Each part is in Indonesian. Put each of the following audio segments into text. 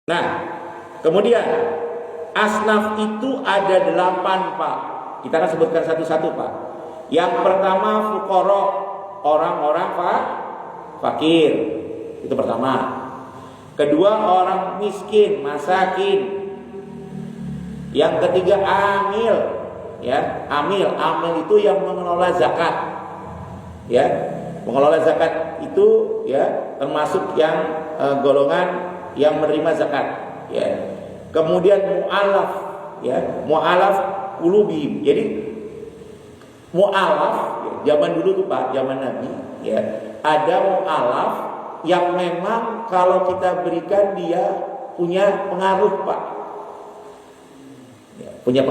Nah, kemudian asnaf itu ada 8, Pak. Kita akan sebutkan satu-satu, Pak. Yang pertama fuqara, orang-orang fakir. Itu pertama. Kedua orang miskin, masakin. Yang ketiga amil, ya, amil itu yang mengelola zakat. Ya, mengelola zakat itu ya termasuk yang golongan yang menerima zakat, ya. Kemudian mu'alaf, ya, mu'alaf qulubihim. Jadi mu'alaf ya, zaman dulu tuh Pak, zaman Nabi, ya, ada mu'alaf yang memang kalau kita berikan dia punya pengaruh, Pak. Ya, punya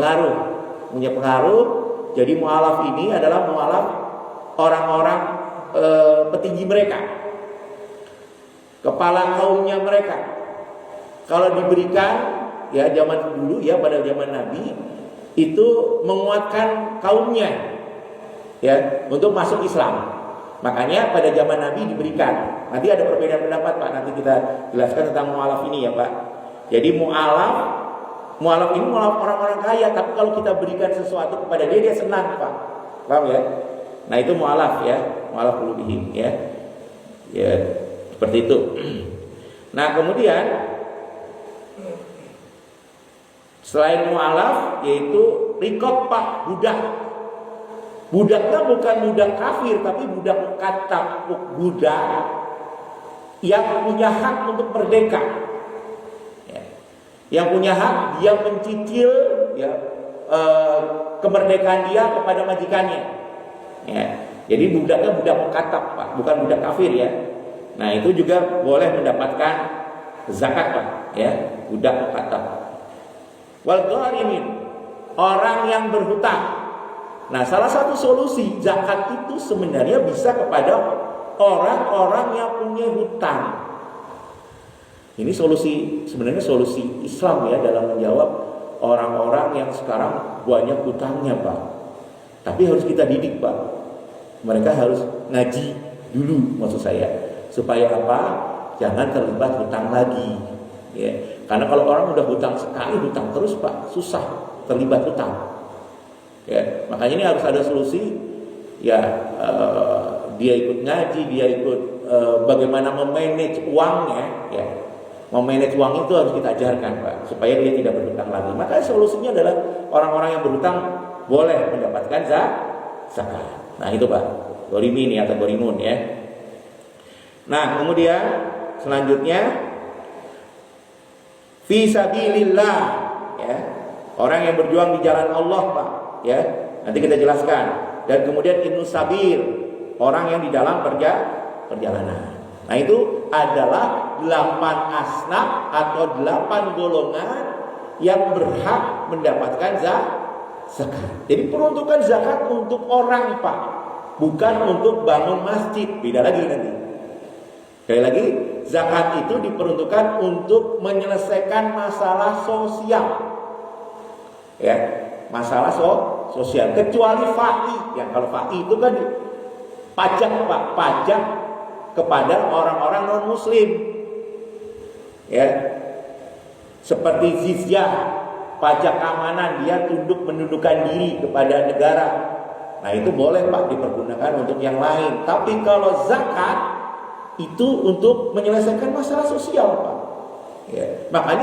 pengaruh. Jadi mu'alaf ini adalah mu'alaf orang-orang petinggi mereka, kepala kaumnya mereka. Kalau diberikan ya zaman dulu ya, pada zaman Nabi itu menguatkan kaumnya ya untuk masuk Islam. Makanya pada zaman Nabi diberikan. Nanti ada perbedaan pendapat, Pak. Nanti kita jelaskan tentang mu'alaf ini ya, Pak. Jadi mu'alaf ini mu'alaf orang-orang kaya, tapi kalau kita berikan sesuatu kepada dia senang, Pak. Paham ya? Nah, itu mu'alaf ya, mu'alaf qulubihim ya. Ya, seperti itu. Nah, kemudian selain mu'alaf yaitu rikop, Pak, budak. Budaknya bukan budak kafir, tapi budak mukatab, budak yang punya hak untuk merdeka, ya. Yang punya hak dia mencicil ya, kemerdekaan dia kepada majikannya, ya. Jadi budaknya budak mukatab, Pak, bukan budak kafir ya. Nah, itu juga boleh mendapatkan zakat, Pak, ya, budak mukatab. Wal gharimin, orang yang berhutang. Nah, salah satu solusi zakat itu sebenarnya bisa kepada orang-orang yang punya hutang. Ini sebenarnya solusi Islam ya dalam menjawab orang-orang yang sekarang banyak hutangnya, Pak. Tapi harus kita didik, Pak. Mereka harus ngaji dulu, maksud saya, supaya apa? Jangan terlibat hutang lagi, ya. Karena kalau orang udah hutang sekali, hutang terus, Pak, susah terlibat hutang. Ya, makanya ini harus ada solusi. Ya, dia ikut ngaji, dia ikut bagaimana memanage uangnya, ya. Memanage uang itu harus kita ajarkan, Pak, supaya dia tidak berhutang lagi. Makanya solusinya adalah orang-orang yang berhutang boleh mendapatkan zakat. Nah, itu, Pak, ghorimin atau ghorimun ya. Nah, kemudian selanjutnya fi sabilillah, ya. Orang yang berjuang di jalan Allah, Pak, ya. Nanti kita jelaskan. Dan kemudian ibnu sabil, orang yang di dalam perjalanan. Nah, itu adalah 8 asnaf atau 8 golongan yang berhak mendapatkan zakat. Jadi peruntukan zakat untuk orang, Pak, bukan untuk bangun masjid. Beda lagi nanti. Sekali lagi, zakat itu diperuntukkan untuk menyelesaikan masalah sosial, ya, masalah sosial. Kecuali fai, yang kalau fai itu kan pajak, Pak, pajak kepada orang-orang non Muslim, ya, seperti jizyah, pajak keamanan, dia menundukkan diri kepada negara. Nah, itu boleh, Pak, dipergunakan untuk yang lain. Tapi kalau zakat itu untuk menyelesaikan masalah sosial, Pak, ya. Makanya